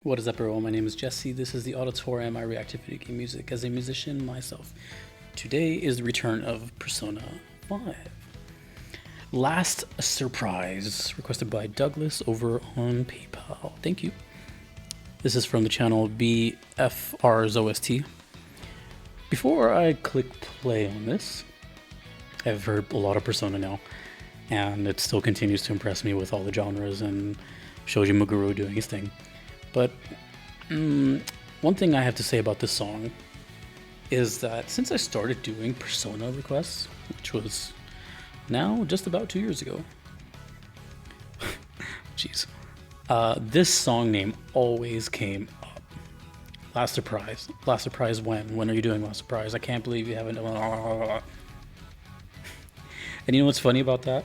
What is up, everyone? My name is Jesse. This is the Auditorium. I react to video game music as a musician myself. Today is the return of Persona 5. Last surprise, requested by Douglas over on PayPal. Thank you. This is from the channel BFR's OST. Before I click play on this, I've heard a lot of Persona now, and it still continues to impress me with all the genres and Shoji Meguro doing his thing. But one thing I have to say about this song is that since I started doing Persona requests, which was now just about 2 years ago, jeez, this song name always came up. Last surprise. Last surprise when? When are you doing last surprise? I can't believe you haven't. And you know what's funny about that?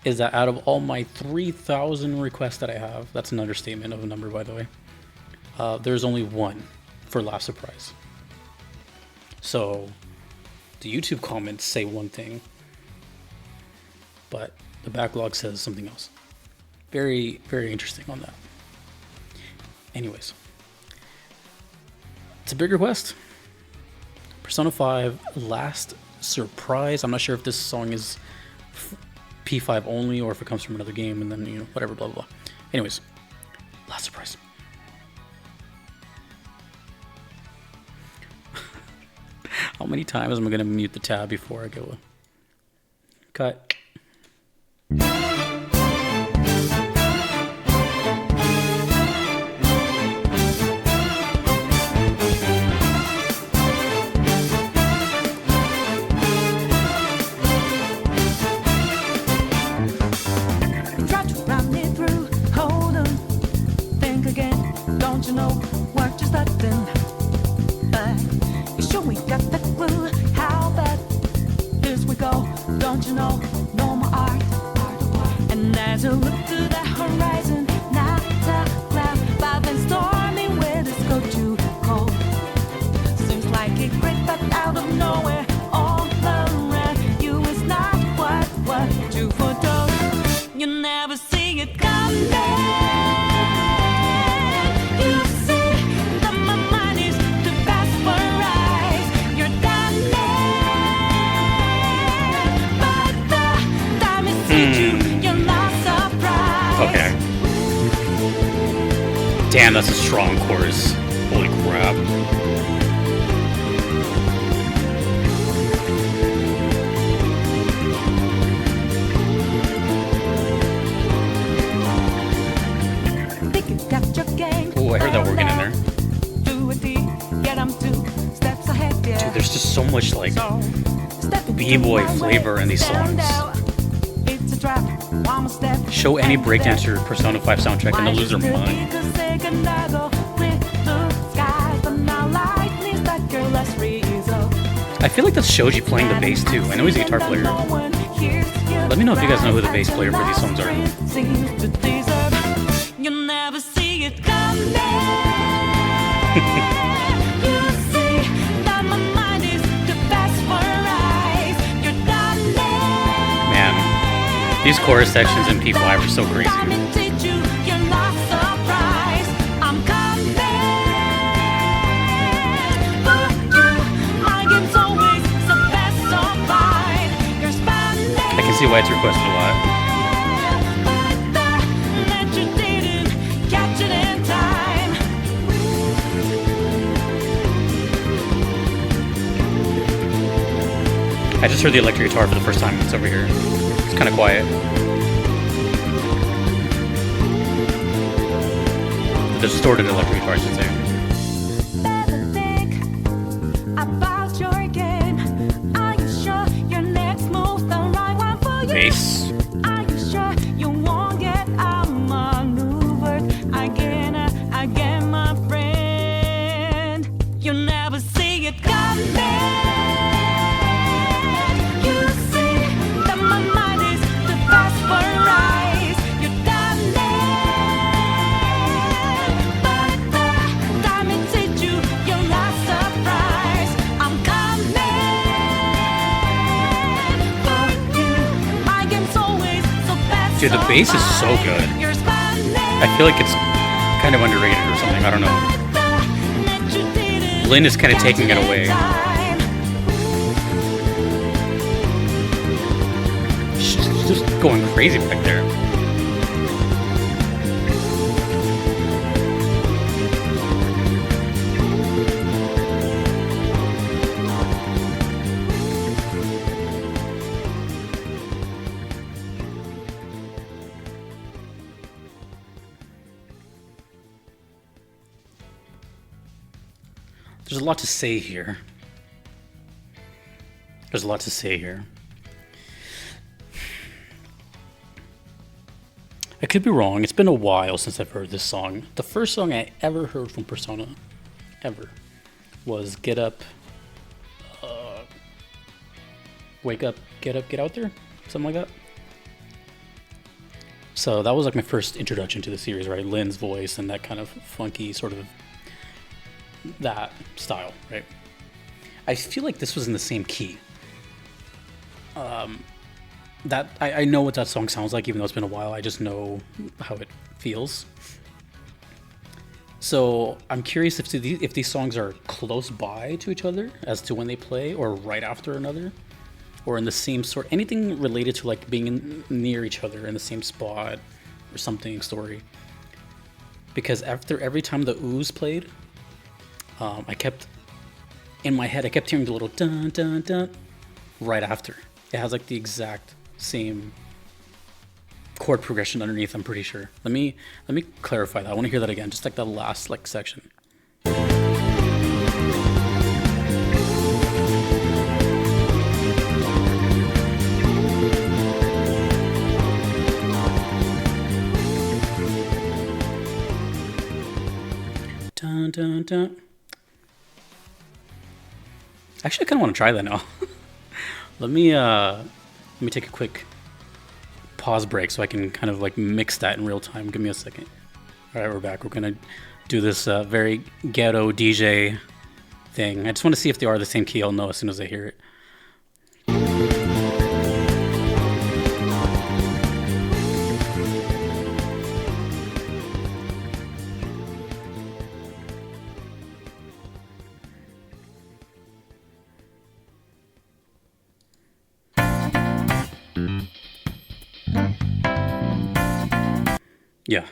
Is that out of all my 3,000 requests that I have, that's an understatement of a number, by the way, there's only one for last surprise. So the YouTube comments say one thing, but the backlog says something else. Very, very interesting on that. Anyways, it's a big request. Persona 5 last surprise. I'm not sure if this song is P5 only or if it comes from another game, and then, you know, whatever, blah, blah, blah. Anyways, last surprise. How many times am I going to mute the tab before I go? Cut. Don't you know, no more art. And as you look to the horizon, not a cloud, but then stormy winds go too cold. Seems like it crept up out of nowhere, all around you is not what you foretold. You never see it coming. You see that my mind is too fast for eyes. You're done. Okay. Damn, that's a strong chorus. Holy crap. Oh, I heard that organ in there. Dude, there's just so much like b-boy flavor in these songs. Show any breakdancer Persona 5 soundtrack and they'll lose their mind. I feel like that's Shoji playing the bass too. I know he's a guitar player. Let me know if you guys know who the bass player for these songs are. You'll never see it coming. These chorus sections in P5 are so crazy. I can see why it's requested a lot. I just heard the electric guitar for the first time. It's over here. It's kind of quiet. The distorted electric guitar, I should say. Bass. Are you sure you won't get outmaneuvered again, my friend? You'll never see it coming. Dude, the bass is so good. I feel like it's kind of underrated or something. I don't know. Lynn is kind of taking it away. She's just going crazy back there. There's a lot to say here. I could be wrong. It's been a while since I've heard this song. The first song I ever heard from Persona, ever, was Get Up, Wake Up, Get Up, Get Out There? Something like that. So that was like my first introduction to the series, right? Lynn's voice and that kind of funky sort of that style, right? I feel like this was in the same key. That I know what that song sounds like, even though it's been a while. I just know how it feels. So I'm curious if these songs are close by to each other as to when they play, or right after another, or in the same sort. Anything related to like being near each other in the same spot or something story. Because after every time the ooze played, I kept hearing the little dun dun dun right after. It has like the exact same chord progression underneath, I'm pretty sure. Let me clarify that. I want to hear that again, just like the last like section. Dun dun dun. Actually, I kind of want to try that now. Let me take a quick pause break so I can kind of like mix that in real time. Give me a second. All right, we're back. We're gonna do this very ghetto DJ thing. I just want to see if they are the same key. I'll know as soon as I hear it. Yeah,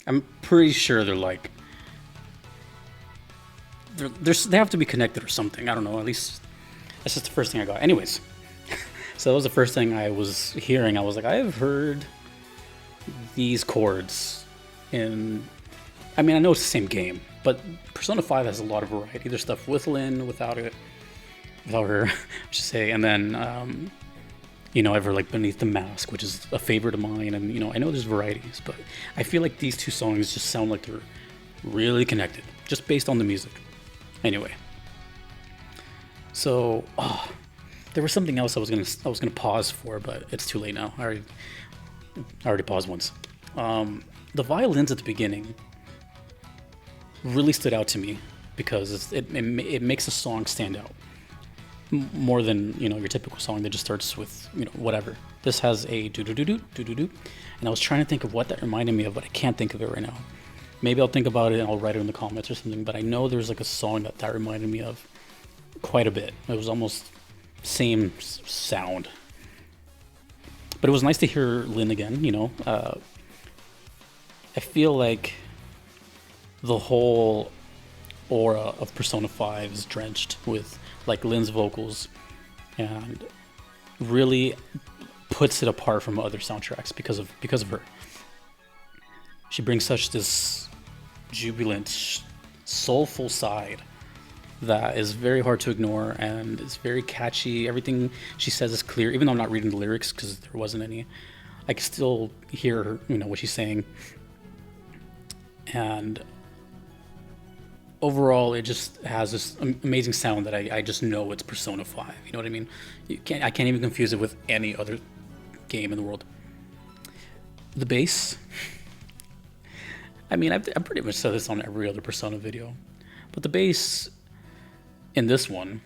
I'm pretty sure they're like they have to be connected or something. I don't know. At least that's just the first thing I got. Anyways, so that was the first thing I was hearing. I was like, I have heard these chords in. I mean, I know it's the same game, but Persona 5 has a lot of variety. There's stuff with Lynn, without her, I should say, and then. Ever like Beneath the Mask, which is a favorite of mine, and I know there's varieties, but I feel like these two songs just sound like they're really connected, just based on the music. Anyway, so there was something else I was gonna pause for, but it's too late now. I already paused once. The violins at the beginning really stood out to me because it makes the song stand out. More than your typical song that just starts with whatever. This has a do do do do do do do, and I was trying to think of what that reminded me of, but I can't think of it right now. Maybe I'll think about it and I'll write it in the comments or something. But I know there's like a song that reminded me of quite a bit. It was almost same sound, but it was nice to hear Lynn again. I feel like the whole aura of Persona 5 is drenched with like Lynn's vocals, and really puts it apart from other soundtracks because of her. She brings such this jubilant, soulful side that is very hard to ignore, and it's very catchy. Everything she says is clear, even though I'm not reading the lyrics because there wasn't any. I can still hear her, what she's saying, and overall, it just has this amazing sound that I just know it's Persona 5. You know what I mean? I can't even confuse it with any other game in the world. The bass. I mean, I've pretty much said this on every other Persona video, but the bass in this one,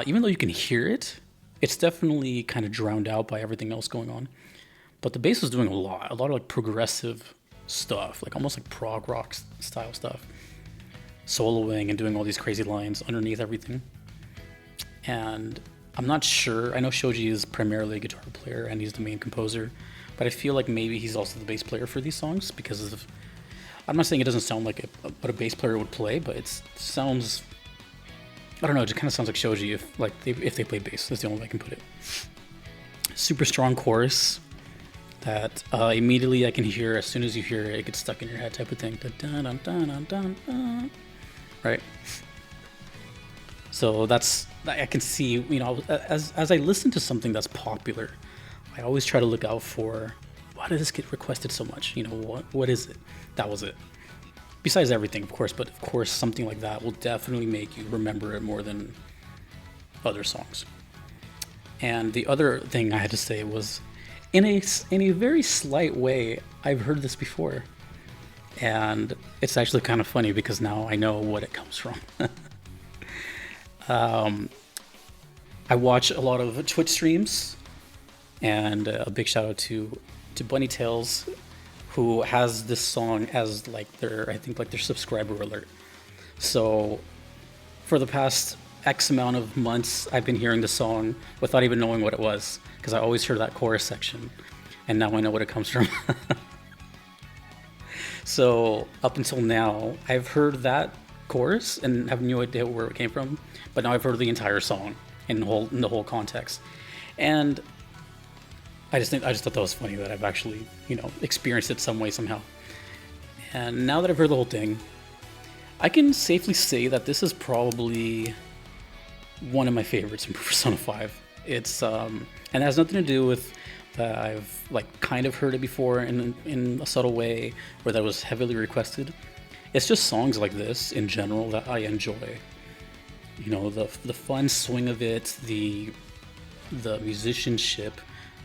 even though you can hear it, it's definitely kind of drowned out by everything else going on. But the bass was doing a lot of like progressive stuff, like almost like prog rock style stuff, soloing and doing all these crazy lines underneath everything. And I'm not sure. I know Shoji is primarily a guitar player and he's the main composer, but I feel like maybe he's also the bass player for these songs because of. I'm not saying it doesn't sound like what a bass player would play, but it sounds. I don't know. It just kind of sounds like Shoji if they play bass. That's the only way I can put it. Super strong chorus that immediately I can hear. As soon as you hear it, it gets stuck in your head, type of thing. Dun, dun, dun, dun, dun, dun. Right. So I can see, as I listen to something that's popular, I always try to look out for, why did this get requested so much? What is it? That was it. Besides everything, of course, but of course something like that will definitely make you remember it more than other songs. And the other thing I had to say was, in a very slight way, I've heard this before. And it's actually kind of funny because now I know what it comes from. I watch a lot of Twitch streams, and a big shout out to Bunny Tails, who has this song as their subscriber alert. So for the past X amount of months, I've been hearing the song without even knowing what it was, because I always heard that chorus section, and now I know what it comes from. So up until now, I've heard that chorus and have no idea where it came from, but now I've heard the entire song in the whole context, and I just thought that was funny that I've actually experienced it some way somehow. And now that I've heard the whole thing, I can safely say that this is probably one of my favorites in Persona 5. It's and it has nothing to do with that I've kind of heard it before in a subtle way, or that was heavily requested. It's just songs like this in general that I enjoy. The fun swing of it, the musicianship,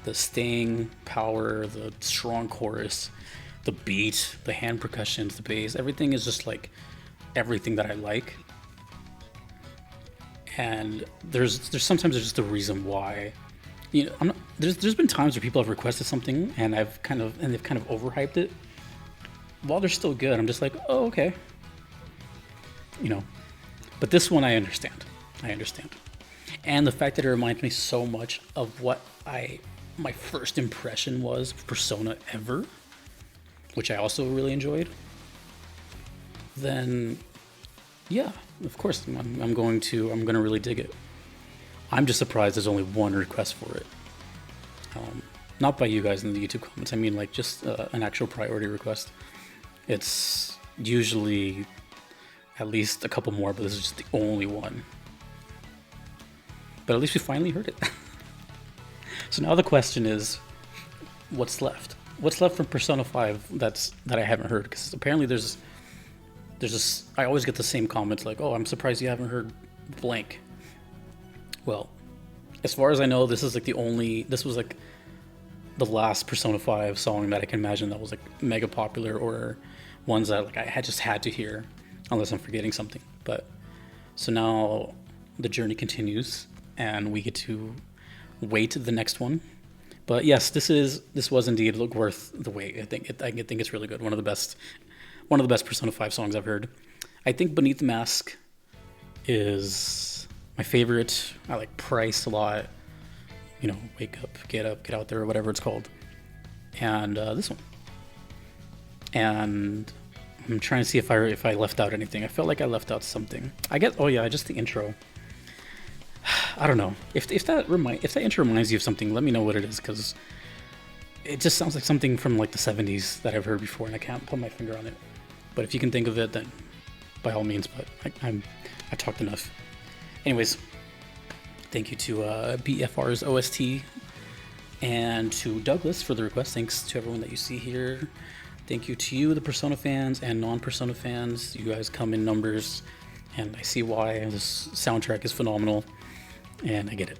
the staying power, the strong chorus, the beat, the hand percussions, the bass, everything is just everything that I like. And there's sometimes there's just a reason why. There's been times where people have requested something and they've kind of overhyped it. While they're still good, I'm just like, oh, okay. But this one I understand. And the fact that it reminds me so much of what my first impression was of Persona ever, which I also really enjoyed, then yeah, of course I'm going to really dig it. I'm just surprised there's only one request for it. Not by you guys in the YouTube comments. I mean, just an actual priority request. It's usually at least a couple more, but this is just the only one. But at least we finally heard it. So now the question is, what's left? What's left from Persona 5 that I haven't heard? Because apparently there's this. I always get the same comments like, "Oh, I'm surprised you haven't heard blank." Well, as far as I know, this is this was the last Persona 5 song that I can imagine that was mega popular, or ones that I had to hear, unless I'm forgetting something. But so now the journey continues, and we get to wait the next one. But yes, this was indeed worth the wait. I think it's really good. One of the best Persona 5 songs I've heard. I think Beneath the Mask is my favorite. I like Price a lot. Wake up, get out there, or whatever it's called. And this one. And I'm trying to see if I left out anything. I felt like I left out something. Just the intro. I don't know. If that intro reminds you of something, let me know what it is, because it just sounds like something from the 70s that I've heard before, and I can't put my finger on it. But if you can think of it, then by all means. But I talked enough. Anyways, thank you to BFR's OST, and to Douglas for the request. Thanks to everyone that you see here. Thank you to you, the Persona fans and non-Persona fans. You guys come in numbers, and I see why. This soundtrack is phenomenal, and I get it.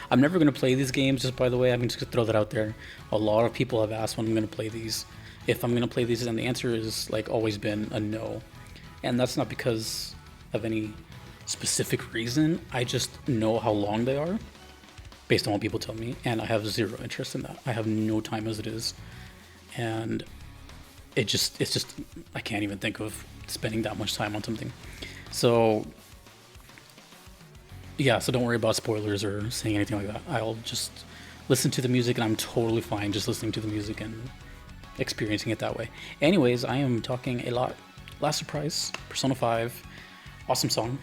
I'm never going to play these games, just by the way. I'm just going to throw that out there. A lot of people have asked when I'm going to play these. If I'm going to play these, and the answer is always been a no. And that's not because of any specific reason. I just know how long they are based on what people tell me, and I have zero interest in that. I have no time as it is. And it's just I can't even think of spending that much time on something. So yeah, so don't worry about spoilers or saying anything like that. I'll just listen to the music, and I'm totally fine just listening to the music and experiencing it that way. Anyways, I am talking a lot. Last surprise, Persona 5, awesome song.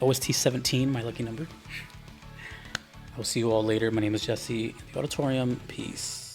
OST 17, my lucky number. I will see you all later. My name is Jesse, the Auditorium. Peace.